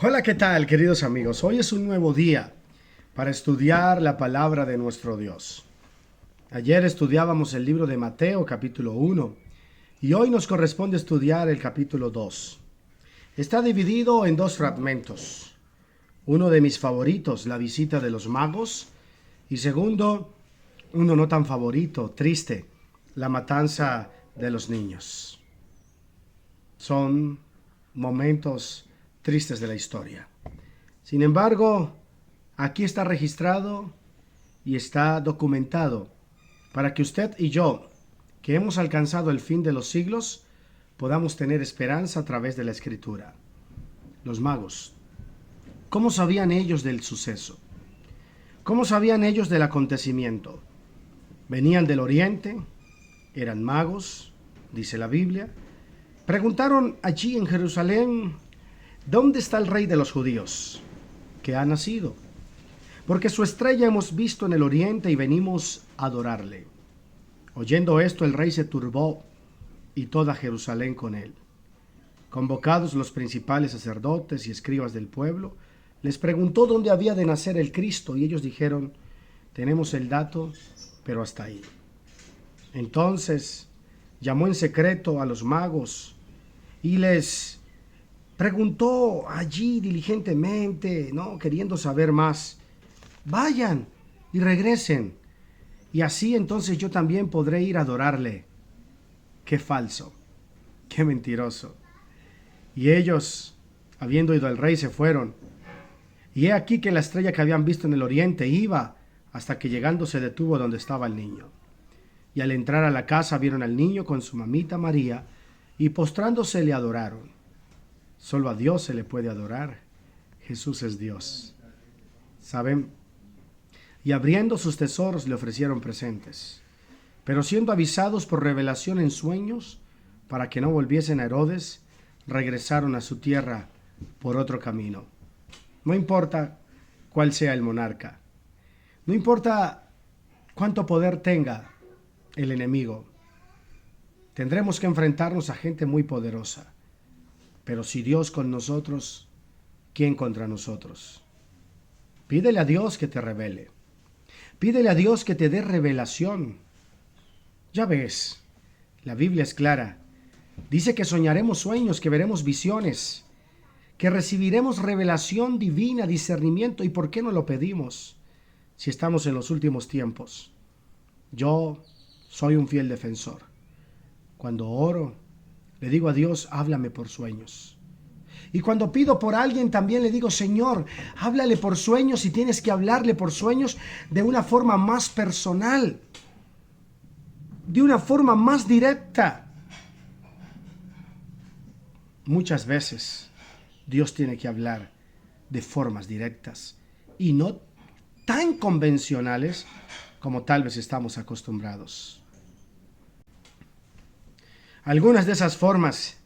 Hola, ¿qué tal, queridos amigos? Hoy es un nuevo día para estudiar la palabra de nuestro Dios. Ayer estudiábamos el libro de Mateo, capítulo 1, y hoy nos corresponde estudiar el capítulo 2. Está dividido en dos fragmentos. Uno de mis favoritos, la visita de los magos, y segundo, uno no tan favorito, triste, la matanza de los niños. Son momentos tristes de la historia. Sin embargo, aquí está registrado y está documentado para que usted y yo, que hemos alcanzado el fin de los siglos, podamos tener esperanza a través de la Escritura. Los magos. ¿Cómo sabían ellos del suceso? ¿Cómo sabían ellos del acontecimiento? Venían del oriente, eran magos, dice la Biblia. Preguntaron allí en Jerusalén, ¿dónde está el rey de los judíos? Que ha nacido. Porque su estrella hemos visto en el oriente y venimos a adorarle. Oyendo esto, el rey se turbó y toda Jerusalén con él. Convocados los principales sacerdotes y escribas del pueblo, les preguntó dónde había de nacer el Cristo, y ellos dijeron, tenemos el dato, pero hasta ahí. Entonces llamó en secreto a los magos y les preguntó allí diligentemente, ¿no? Queriendo saber más. Vayan y regresen, y así entonces yo también podré ir a adorarle. Qué falso, qué mentiroso. Y ellos, habiendo ido al rey, se fueron. Y he aquí que la estrella que habían visto en el oriente iba, hasta que llegando se detuvo donde estaba el niño. Y al entrar a la casa vieron al niño con su mamita María, y postrándose le adoraron. Solo a Dios se le puede adorar. Jesús es Dios. ¿Saben? Y abriendo sus tesoros le ofrecieron presentes. Pero siendo avisados por revelación en sueños, para que no volviesen a Herodes, regresaron a su tierra por otro camino. No importa cuál sea el monarca, no importa cuánto poder tenga el enemigo, tendremos que enfrentarnos a gente muy poderosa. Pero si Dios con nosotros, ¿quién contra nosotros? Pídele a Dios que te revele. Pídele a Dios que te dé revelación. Ya ves, la Biblia es clara. Dice que soñaremos sueños, que veremos visiones, que recibiremos revelación divina, discernimiento. ¿Y por qué no lo pedimos si estamos en los últimos tiempos? Yo soy un fiel defensor. Cuando oro, le digo a Dios, háblame por sueños. Y cuando pido por alguien, también le digo, Señor, háblale por sueños, y tienes que hablarle por sueños de una forma más personal, de una forma más directa. Muchas veces Dios tiene que hablar de formas directas y no tan convencionales como tal vez estamos acostumbrados. Algunas de esas formas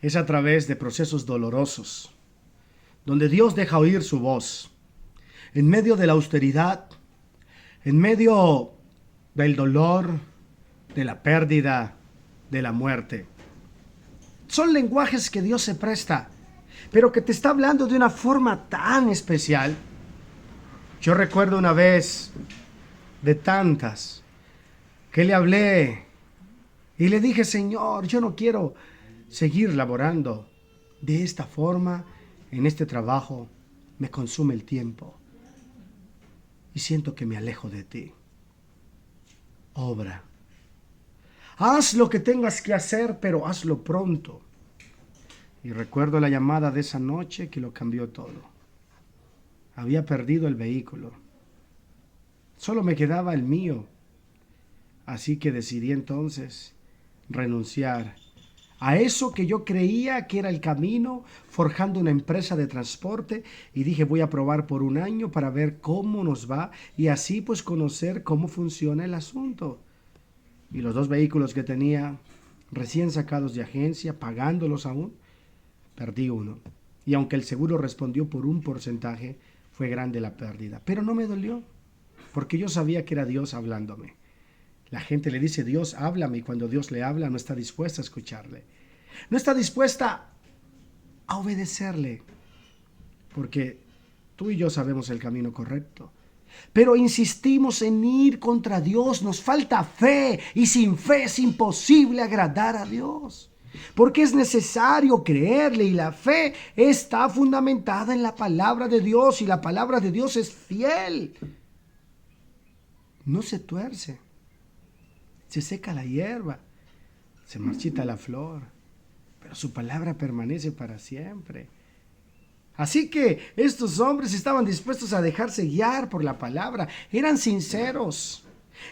es a través de procesos dolorosos, donde Dios deja oír su voz, en medio de la austeridad, en medio del dolor, de la pérdida, de la muerte. Son lenguajes que Dios se presta, pero que te está hablando de una forma tan especial. Yo recuerdo una vez de tantas que le hablé y le dije, Señor, yo no quiero seguir laborando de esta forma en este trabajo. Me consume el tiempo y siento que me alejo de ti. Obra. Haz lo que tengas que hacer, pero hazlo pronto. Y recuerdo la llamada de esa noche que lo cambió todo. Había perdido el vehículo. Solo me quedaba el mío. Así que decidí entonces renunciar a eso que yo creía que era el camino, forjando una empresa de transporte, y dije, voy a probar por un año para ver cómo nos va y así pues conocer cómo funciona el asunto. Y los dos vehículos que tenía, recién sacados de agencia, pagándolos aún, perdí uno. Y aunque el seguro respondió por un porcentaje, fue grande la pérdida. Pero no me dolió, porque yo sabía que era Dios hablándome. La gente le dice, Dios, háblame, y cuando Dios le habla no está dispuesta a escucharle. No está dispuesta a obedecerle. porque tú y yo sabemos el camino correcto. Pero insistimos en ir contra Dios, nos falta fe y sin fe es imposible agradar a Dios. Porque es necesario creerle y la fe está fundamentada en la palabra de Dios y la palabra de Dios es fiel. No se tuerce, se seca la hierba, se marchita la flor, pero su palabra permanece para siempre. Así que estos hombres estaban dispuestos a dejarse guiar por la palabra, eran sinceros.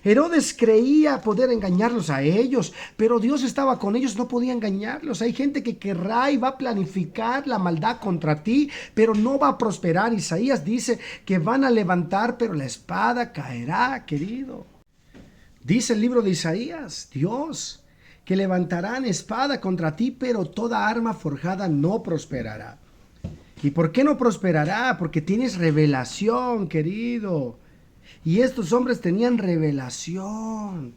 Herodes creía poder engañarlos a ellos, pero Dios estaba con ellos, no podía engañarlos. Hay gente que querrá y va a planificar la maldad contra ti, pero no va a prosperar. Isaías dice que van a levantar, pero la espada caerá, querido. Dice el libro de Isaías, Dios, que levantarán espada contra ti, pero toda arma forjada no prosperará. ¿Y por qué no prosperará? Porque tienes revelación, querido. Y estos hombres tenían revelación.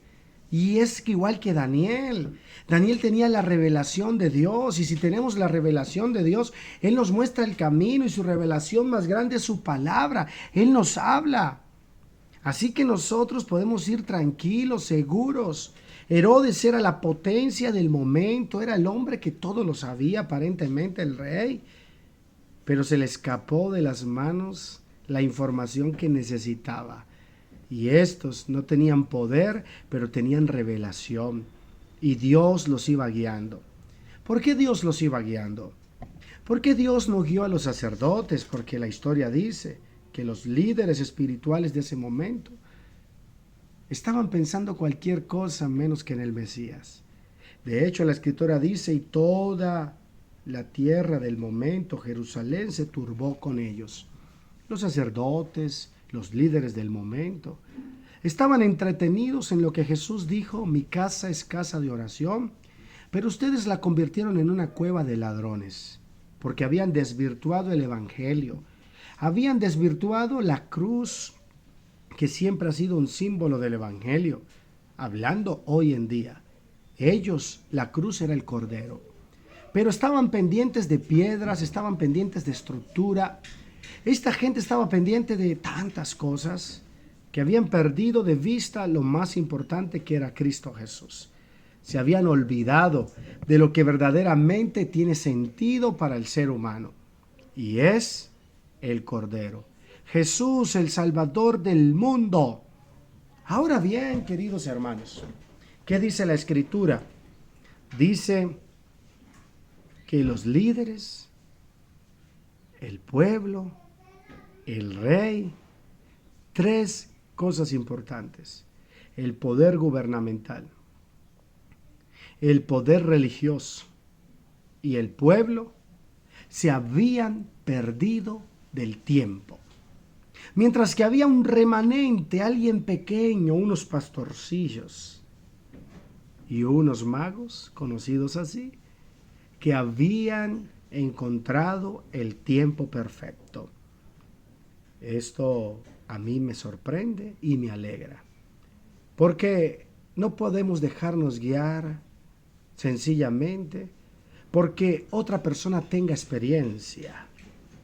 Y es que igual que Daniel. Daniel tenía la revelación de Dios. Y si tenemos la revelación de Dios, Él nos muestra el camino y su revelación más grande es su palabra. Él nos habla. Así que nosotros podemos ir tranquilos, seguros. Herodes era la potencia del momento. Era el hombre que todo lo sabía, aparentemente el rey. Pero se le escapó de las manos la información que necesitaba. Y estos no tenían poder, pero tenían revelación. Y Dios los iba guiando. ¿Por qué Dios los iba guiando? ¿Por qué Dios no guió a los sacerdotes? Porque la historia dice que los líderes espirituales de ese momento estaban pensando cualquier cosa menos que en el Mesías. De hecho, la escritura dice, y toda la tierra del momento, Jerusalén, se turbó con ellos. Los sacerdotes, los líderes del momento, estaban entretenidos en lo que Jesús dijo, mi casa es casa de oración, pero ustedes la convirtieron en una cueva de ladrones, porque habían desvirtuado el evangelio, habían desvirtuado la cruz, que siempre ha sido un símbolo del evangelio, hablando hoy en día. Ellos, la cruz era el cordero. Pero estaban pendientes de piedras, estaban pendientes de estructura. Esta gente estaba pendiente de tantas cosas que habían perdido de vista lo más importante que era Cristo Jesús. Se habían olvidado de lo que verdaderamente tiene sentido para el ser humano. Y es el Cordero. Jesús, el Salvador del mundo. Ahora bien, queridos hermanos, ¿qué dice la Escritura? Dice que los líderes, el pueblo, el rey, tres cosas importantes: el poder gubernamental, el poder religioso y el pueblo se habían perdido del tiempo. Mientras que había un remanente, alguien pequeño, unos pastorcillos y unos magos, conocidos así, que habían encontrado el tiempo perfecto. Esto a mí me sorprende y me alegra, porque no podemos dejarnos guiar sencillamente porque otra persona tenga experiencia,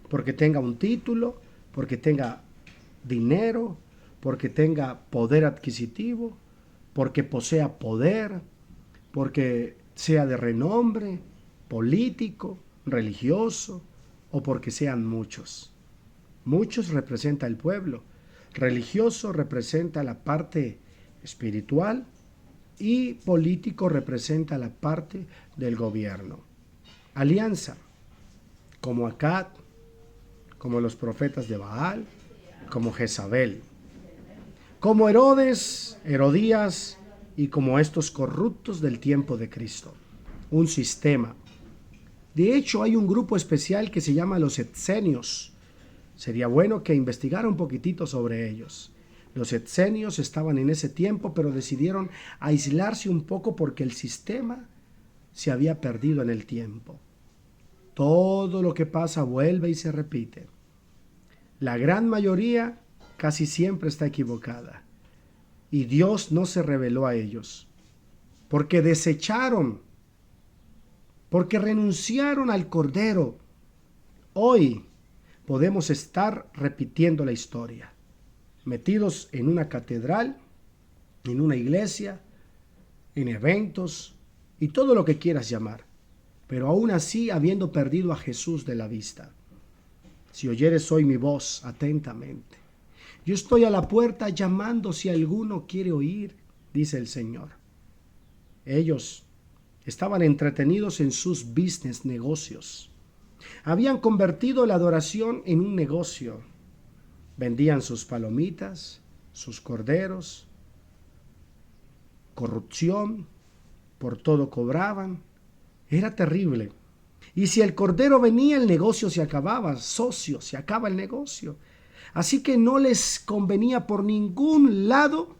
porque tenga un título, porque tenga dinero, porque tenga poder adquisitivo, porque posea poder, porque sea de renombre político, religioso, o porque sean muchos. Muchos representa el pueblo, religioso representa la parte espiritual y político representa la parte del gobierno. Alianza, como Acab, como los profetas de Baal, como Jezabel, como Herodes, Herodías y como estos corruptos del tiempo de Cristo. Un sistema. De hecho, hay un grupo especial que se llama los Esenios. Sería bueno que investigara un poquitito sobre ellos. Los Esenios estaban en ese tiempo, pero decidieron aislarse un poco porque el sistema se había perdido en el tiempo. Todo lo que pasa vuelve y se repite. La gran mayoría casi siempre está equivocada. Y Dios no se reveló a ellos, porque desecharon, porque renunciaron al Cordero. Hoy podemos estar repitiendo la historia, metidos en una catedral, en una iglesia, en eventos y todo lo que quieras llamar, pero aún así habiendo perdido a Jesús de la vista. Si oyeres hoy mi voz atentamente, yo estoy a la puerta llamando si alguno quiere oír, dice el Señor. Ellos estaban entretenidos en sus business, negocios. Habían convertido la adoración en un negocio. Vendían sus palomitas, sus corderos, corrupción, por todo cobraban. Era terrible. Y si el cordero venía, el negocio se acababa. Socio, se acaba el negocio. Así que no les convenía por ningún lado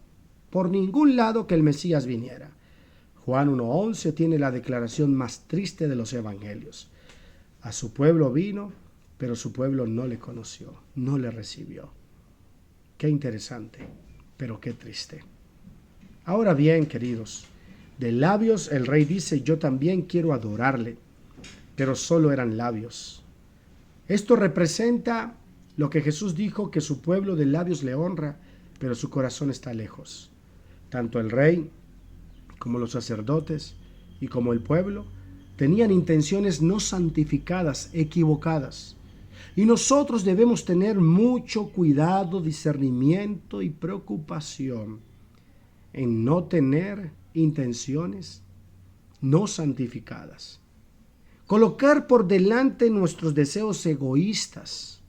que el Mesías viniera. Juan 1:11 tiene la declaración más triste de los evangelios. A su pueblo vino, pero su pueblo no le conoció, no le recibió. Qué interesante, pero qué triste. Ahora bien, queridos, de labios el rey dice: yo también quiero adorarle, pero solo eran labios. Esto representa lo que Jesús dijo, que su pueblo de labios le honra, pero su corazón está lejos. Tanto el rey como los sacerdotes y como el pueblo tenían intenciones no santificadas, equivocadas. Y nosotros debemos tener mucho cuidado, discernimiento y preocupación en no tener intenciones no santificadas. Colocar por delante nuestros deseos egoístas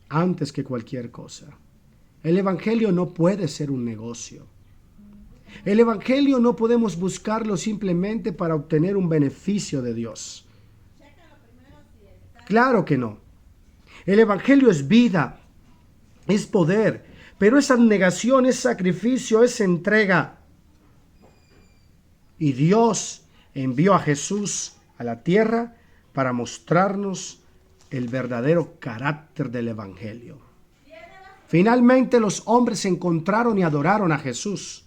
antes que cualquier cosa. El evangelio no puede ser un negocio. El evangelio no podemos buscarlo simplemente para obtener un beneficio de Dios. Claro que no. El evangelio es vida, es poder, pero es abnegación, es sacrificio, es entrega. Y Dios envió a Jesús a la tierra para mostrarnos el verdadero carácter del evangelio. Finalmente los hombres se encontraron y adoraron a Jesús.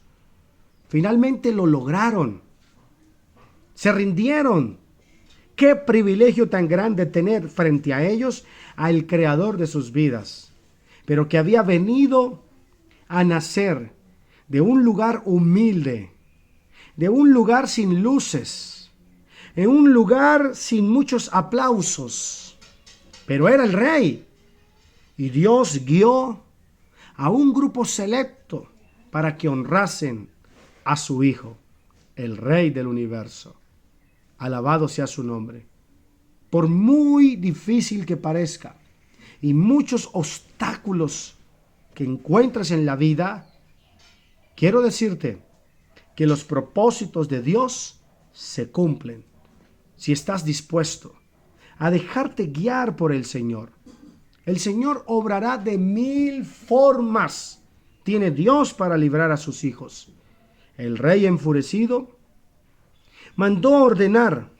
Finalmente lo lograron. Se rindieron. Qué privilegio tan grande tener frente a ellos al Creador de sus vidas, pero que había venido a nacer de un lugar humilde, de un lugar sin luces, en un lugar sin muchos aplausos, pero era el rey. Y Dios guió a un grupo selecto para que honrasen a su Hijo, el Rey del universo. Alabado sea su nombre. Por muy difícil que parezca y muchos obstáculos que encuentres en la vida, quiero decirte que los propósitos de Dios se cumplen si estás dispuesto a dejarte guiar por el Señor. El Señor obrará de 1000 formas. Tiene Dios para librar a sus hijos. El rey enfurecido mandó a ordenar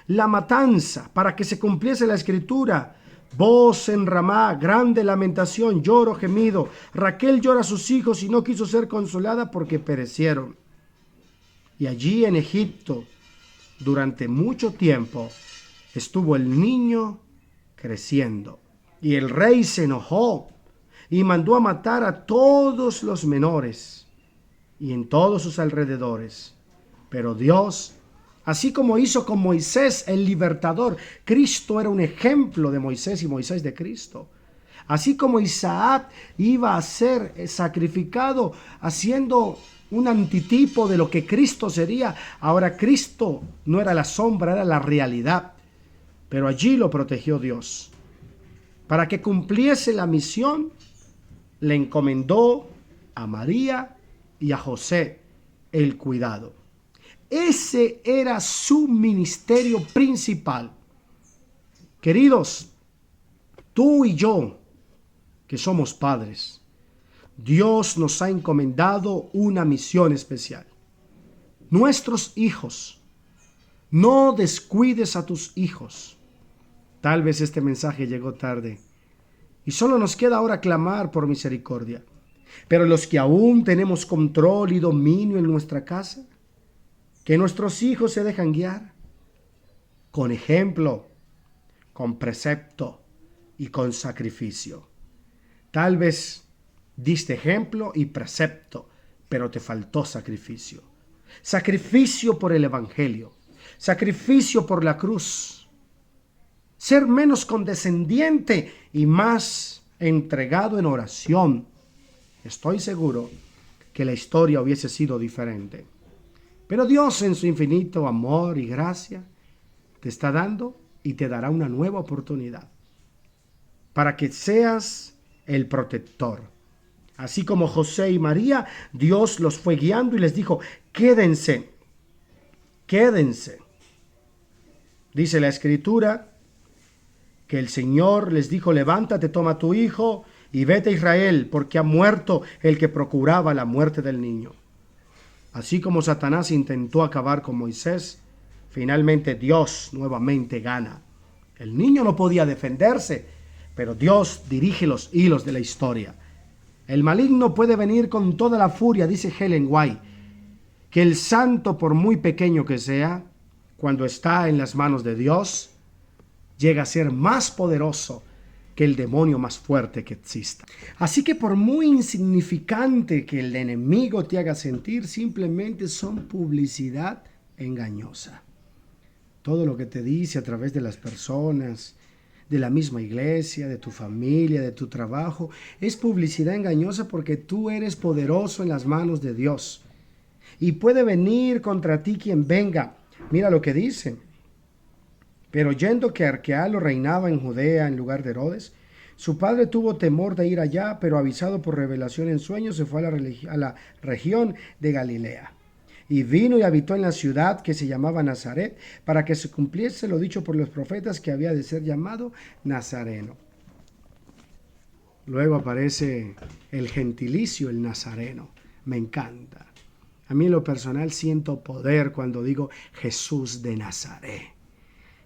la matanza para que se cumpliese la escritura. Voz en Ramá, grande lamentación, lloro, gemido. Raquel llora a sus hijos y no quiso ser consolada porque perecieron. Y allí en Egipto, durante mucho tiempo, estuvo el niño creciendo. Y el rey se enojó y mandó a matar a todos los menores y en todos sus alrededores. Pero Dios, así como hizo con Moisés, el libertador, Cristo era un ejemplo de Moisés y Moisés de Cristo. Así como Isaac iba a ser sacrificado haciendo un antitipo de lo que Cristo sería, ahora Cristo no era la sombra, era la realidad. Pero allí lo protegió Dios. Para que cumpliese la misión, le encomendó a María y a José el cuidado. Ese era su ministerio principal. Queridos, tú y yo, que somos padres, Dios nos ha encomendado una misión especial. Nuestros hijos, no descuides a tus hijos. Tal vez este mensaje llegó tarde y solo nos queda ahora clamar por misericordia. Pero los que aún tenemos control y dominio en nuestra casa, que nuestros hijos se dejan guiar con ejemplo, con precepto, y con sacrificio. Tal vez diste ejemplo y precepto, pero te faltó sacrificio. Sacrificio por el Evangelio. Sacrificio por la cruz. Ser menos condescendiente y más entregado en oración. Estoy seguro que la historia hubiese sido diferente. Pero Dios, en su infinito amor y gracia, te está dando y te dará una nueva oportunidad para que seas el protector. Así como José y María, Dios los fue guiando y les dijo: quédense, quédense. Dice la Escritura que el Señor les dijo: levántate, toma a tu hijo y vete a Israel, porque ha muerto el que procuraba la muerte del niño. Así como Satanás intentó acabar con Moisés, finalmente Dios nuevamente gana. El niño no podía defenderse, pero Dios dirige los hilos de la historia. El maligno puede venir con toda la furia, dice Ellen White, que el santo, por muy pequeño que sea, cuando está en las manos de Dios, llega a ser más poderoso que el demonio más fuerte que exista. Así que por muy insignificante que el enemigo te haga sentir, simplemente son publicidad engañosa. Todo lo que te dice a través de las personas, de la misma iglesia, de tu familia, de tu trabajo, es publicidad engañosa, porque tú eres poderoso en las manos de Dios. Y puede venir contra ti quien venga. Mira lo que dice. Pero oyendo que Arquelao reinaba en Judea en lugar de Herodes, su padre tuvo temor de ir allá, pero avisado por revelación en sueños, se fue a la región de Galilea. Y vino y habitó en la ciudad que se llamaba Nazaret, para que se cumpliese lo dicho por los profetas, que había de ser llamado Nazareno. Luego aparece el gentilicio, el nazareno. Me encanta. A mí en lo personal siento poder cuando digo Jesús de Nazaret.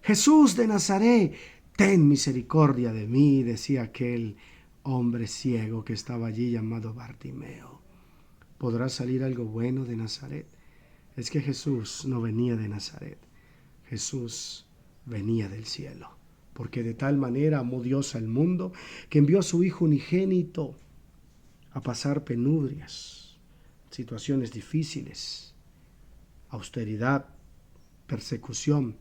Jesús de Nazaret, ten misericordia de mí, decía aquel hombre ciego que estaba allí llamado Bartimeo. ¿Podrá salir algo bueno de Nazaret? Es que Jesús no venía de Nazaret. Jesús venía del cielo, porque de tal manera amó Dios al mundo que envió a su Hijo unigénito a pasar penurias, situaciones difíciles, austeridad, persecución,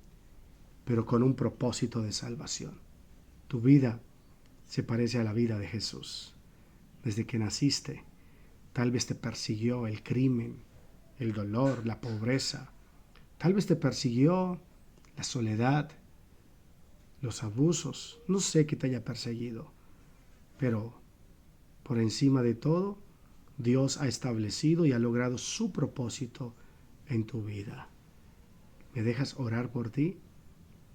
pero con un propósito de salvación. Tu vida se parece a la vida de Jesús. Desde que naciste, tal vez te persiguió el crimen, el dolor, la pobreza. Tal vez te persiguió la soledad, los abusos. No sé qué te haya perseguido, pero por encima de todo, Dios ha establecido y ha logrado su propósito en tu vida. ¿Me dejas orar por ti?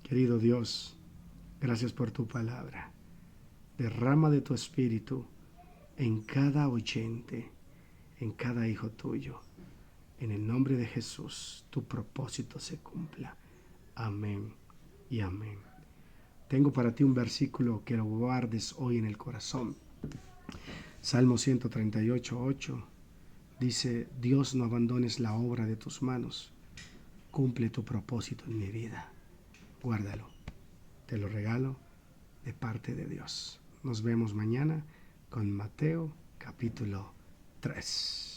Querido Dios, gracias por tu palabra. Derrama de tu espíritu en cada oyente, en cada hijo tuyo. En el nombre de Jesús, tu propósito se cumpla. Amén y amén. Tengo para ti un versículo que lo guardes hoy en el corazón. Salmo 138, 8. Dice: Dios, no abandones la obra de tus manos. Cumple tu propósito en mi vida. Guárdalo. Te lo regalo de parte de Dios. Nos vemos mañana con Mateo capítulo 3.